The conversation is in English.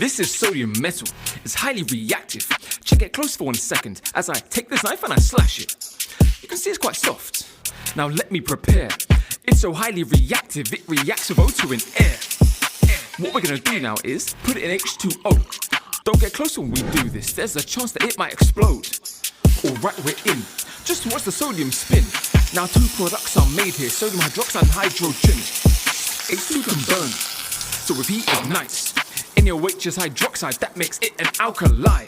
This is sodium metal. It's highly reactive. Check it close for 1 second as I take this knife and I slash it. You can see it's quite soft. Now let me prepare. It's so highly reactive, it reacts with O2 in air. What we're gonna do now is put it in H2O. Don't get close when we do this, there's a chance that it might explode. Alright, we're in. Just watch the sodium spin. Now 2 products are made here, sodium hydroxide and hydrogen. H2 can burn, so if heat ignites, in your weight just hydroxide, that makes it an alkali.